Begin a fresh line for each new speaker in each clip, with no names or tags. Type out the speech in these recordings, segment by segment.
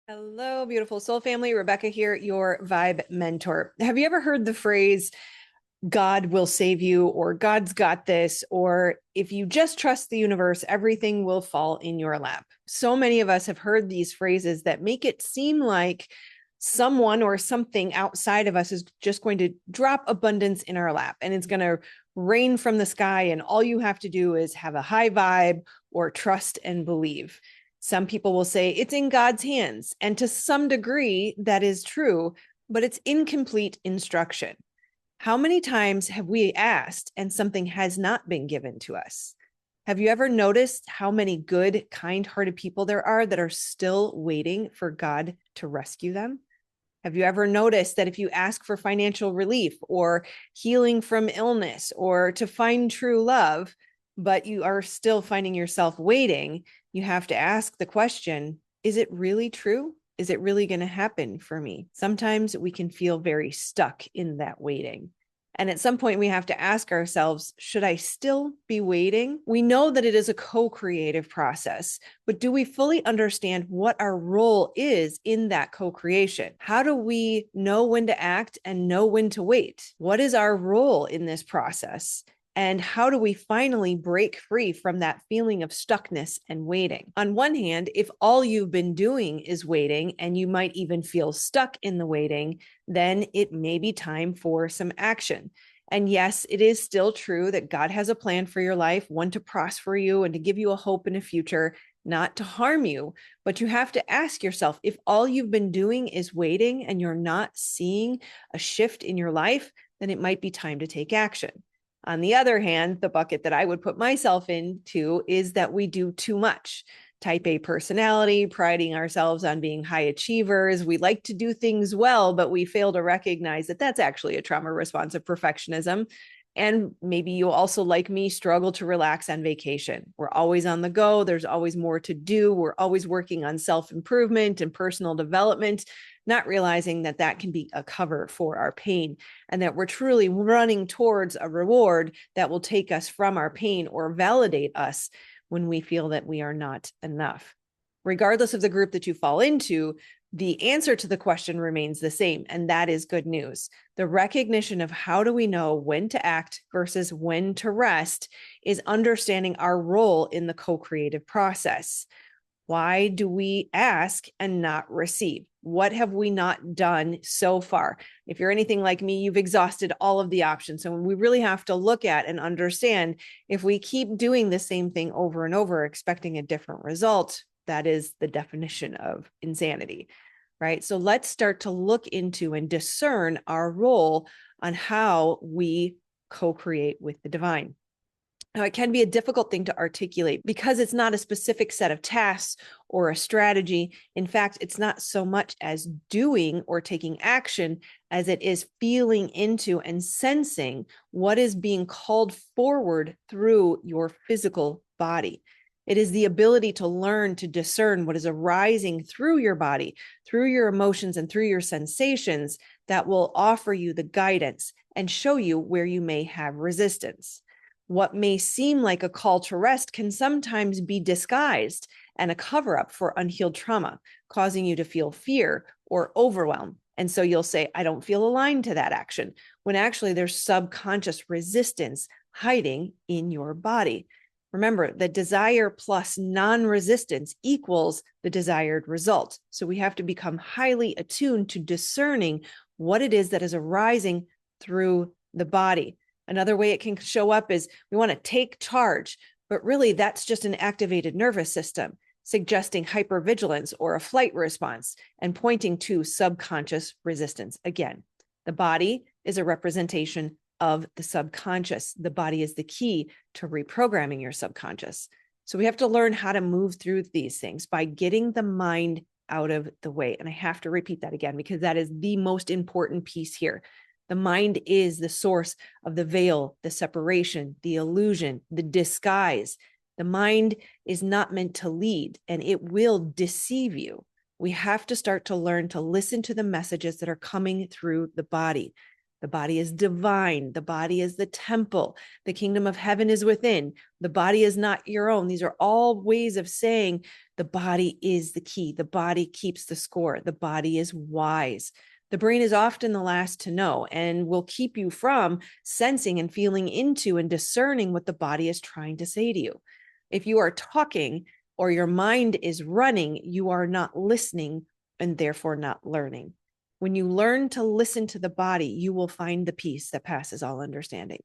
Hello, beautiful soul family. Rebecca here, your vibe mentor. Have you ever heard the phrase, God will save you, or God's got this, or if you just trust the universe, everything will fall in your lap? So many of us have heard these phrases that make it seem like someone or something outside of us is just going to drop abundance in our lap and it's going to rain from the sky. And all you have to do is have a high vibe or trust and believe. Some people will say it's in God's hands. And to some degree, that is true, but it's incomplete instruction. How many times have we asked and something has not been given to us? Have you ever noticed how many good, kind hearted people there are that are still waiting for God to rescue them? Have you ever noticed that if you ask for financial relief or healing from illness or to find true love, but you are still finding yourself waiting, you have to ask the question, is it really true? Is it really going to happen for me? Sometimes we can feel very stuck in that waiting. And at some point, we have to ask ourselves, should I still be waiting? We know that it is a co-creative process, but do we fully understand what our role is in that co-creation? How do we know when to act and know when to wait? What is our role in this process? And how do we finally break free from that feeling of stuckness and waiting? On one hand, if all you've been doing is waiting and you might even feel stuck in the waiting, then it may be time for some action. And yes, it is still true that God has a plan for your life, one to prosper you and to give you a hope in a future, not to harm you. But you have to ask yourself, if all you've been doing is waiting and you're not seeing a shift in your life, then it might be time to take action. On the other hand, the bucket that I would put myself into is that we do too much. Type A personality, priding ourselves on being high achievers. We like to do things well, but we fail to recognize that that's actually a trauma response of perfectionism. And maybe you also, like me, struggle to relax on vacation. We're always on the go. There's always more to do. We're always working on self-improvement and personal development, not realizing that that can be a cover for our pain and that we're truly running towards a reward that will take us from our pain or validate us when we feel that we are not enough. Regardless of the group that you fall into, the answer to the question remains the same, and that is good news. The recognition of how do we know when to act versus when to rest is understanding our role in the co-creative process. Why do we ask and not receive? What have we not done so far? If you're anything like me, you've exhausted all of the options. So we really have to look at and understand if we keep doing the same thing over and over, expecting a different result, that is the definition of insanity, right? So let's start to look into and discern our role on how we co-create with the divine. Now, it can be a difficult thing to articulate because it's not a specific set of tasks or a strategy. In fact, it's not so much as doing or taking action as it is feeling into and sensing what is being called forward through your physical body. It is the ability to learn to discern what is arising through your body, through your emotions, and through your sensations that will offer you the guidance and show you where you may have resistance. What may seem like a call to rest can sometimes be disguised and a cover up for unhealed trauma, causing you to feel fear or overwhelm. And so you'll say, I don't feel aligned to that action, when actually there's subconscious resistance hiding in your body. Remember that desire plus non-resistance equals the desired result. So we have to become highly attuned to discerning what it is that is arising through the body. Another way it can show up is we want to take charge, but really that's just an activated nervous system, suggesting hypervigilance or a flight response and pointing to subconscious resistance. Again, the body is a representation of the subconscious. The body is the key to reprogramming your subconscious. So we have to learn how to move through these things by getting the mind out of the way. And I have to repeat that again because that is the most important piece here. The mind is the source of the veil, the separation, the illusion, the disguise. The mind is not meant to lead, and it will deceive you. We have to start to learn to listen to the messages that are coming through the body. The body is divine. The body is the temple. The kingdom of heaven is within. The body is not your own. These are all ways of saying the body is the key. The body keeps the score. The body is wise. The brain is often the last to know and will keep you from sensing and feeling into and discerning what the body is trying to say to you. If you are talking or your mind is running, you are not listening and therefore not learning. When you learn to listen to the body, you will find the peace that passes all understanding.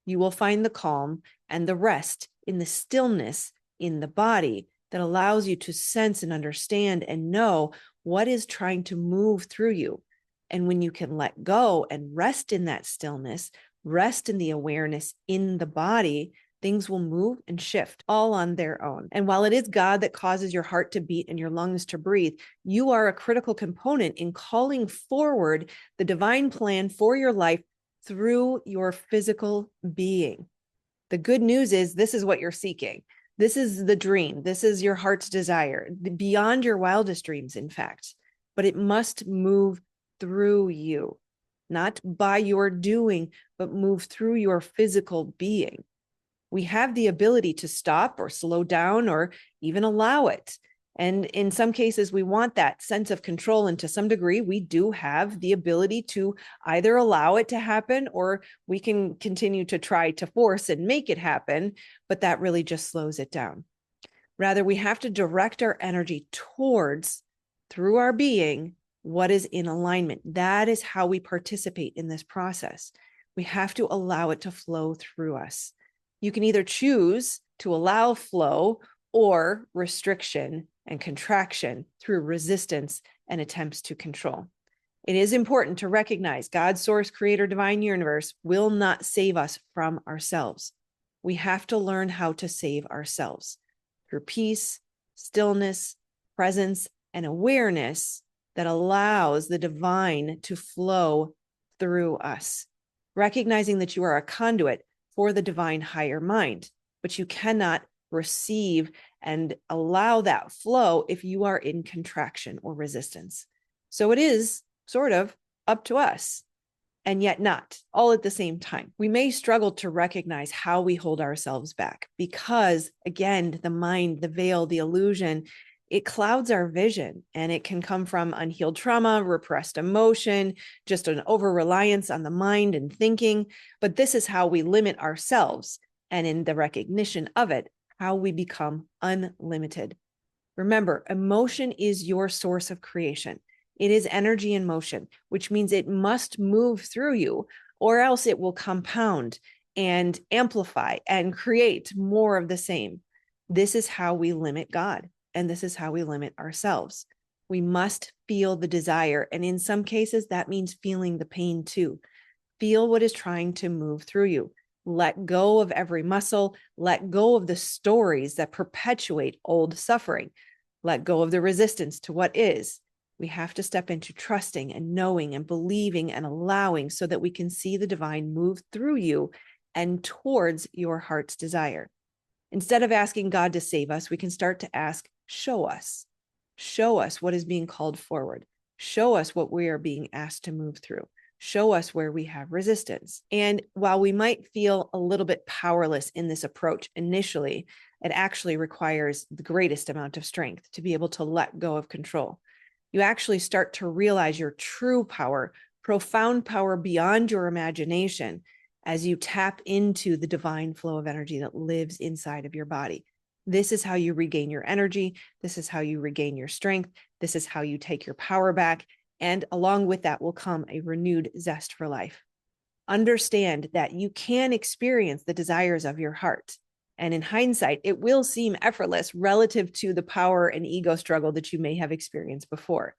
You will find the calm and the rest in the stillness in the body that allows you to sense and understand and know what is trying to move through you. And when you can let go and rest in that stillness, rest in the awareness in the body, things will move and shift all on their own. And while it is God that causes your heart to beat and your lungs to breathe, you are a critical component in calling forward the divine plan for your life through your physical being. The good news is this is what you're seeking. This is the dream. This is your heart's desire, beyond your wildest dreams, in fact. But it must move through you, not by your doing, but move through your physical being. We have the ability to stop or slow down or even allow it. And in some cases, we want that sense of control. And to some degree, we do have the ability to either allow it to happen or we can continue to try to force and make it happen. But that really just slows it down. Rather, we have to direct our energy towards, through our being, what is in alignment. That is how we participate in this process. We have to allow it to flow through us. You can either choose to allow flow or restriction and contraction through resistance and attempts to control. It is important to recognize God's source, creator, divine universe will not save us from ourselves. We have to learn how to save ourselves through peace, stillness, presence, and awareness that allows the divine to flow through us. Recognizing that you are a conduit for the divine higher mind, but you cannot receive and allow that flow if you are in contraction or resistance. So it is sort of up to us, and yet not all at the same time. We may struggle to recognize how we hold ourselves back because, again, the mind, the veil, the illusion, it clouds our vision, and it can come from unhealed trauma, repressed emotion, just an over-reliance on the mind and thinking. But this is how we limit ourselves. And in the recognition of it, how we become unlimited. Remember, emotion is your source of creation. It is energy in motion, which means it must move through you, or else it will compound and amplify and create more of the same. This is how we limit God. And this is how we limit ourselves. We must feel the desire. And in some cases, that means feeling the pain too. Feel what is trying to move through you. Let go of every muscle. Let go of the stories that perpetuate old suffering. Let go of the resistance to what is. We have to step into trusting and knowing and believing and allowing so that we can see the divine move through you and towards your heart's desire. Instead of asking God to save us, we can start to ask, show us what is being called forward. Show us what we are being asked to move through. Show us where we have resistance. And while we might feel a little bit powerless in this approach initially, it actually requires the greatest amount of strength to be able to let go of control. You actually start to realize your true power, profound power beyond your imagination, as you tap into the divine flow of energy that lives inside of your body. This is how you regain your energy. This is how you regain your strength. This is how you take your power back. And along with that will come a renewed zest for life. Understand that you can experience the desires of your heart. And in hindsight, it will seem effortless relative to the power and ego struggle that you may have experienced before.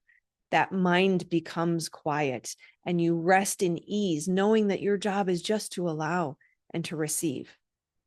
That mind becomes quiet and you rest in ease, knowing that your job is just to allow and to receive.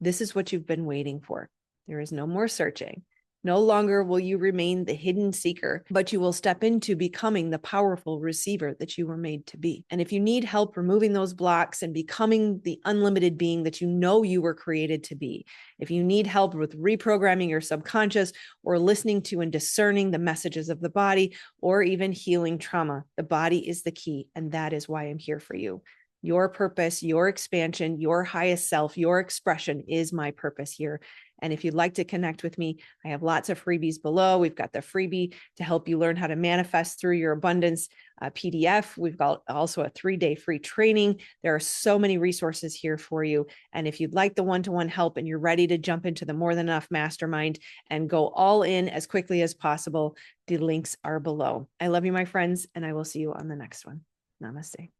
This is what you've been waiting for. There is no more searching. No longer will you remain the hidden seeker, but you will step into becoming the powerful receiver that you were made to be. And if you need help removing those blocks and becoming the unlimited being that you know you were created to be, if you need help with reprogramming your subconscious or listening to and discerning the messages of the body, or even healing trauma, the body is the key. And that is why I'm here for you. Your purpose, your expansion, your highest self, your expression is my purpose here. And if you'd like to connect with me, I have lots of freebies below. We've got the freebie to help you learn how to manifest through your abundance PDF. We've got also a 3-day free training. There are so many resources here for you. And if you'd like the one-to-one help and you're ready to jump into the More Than Enough Mastermind and go all in as quickly as possible, the links are below. I love you, my friends, and I will see you on the next one. Namaste.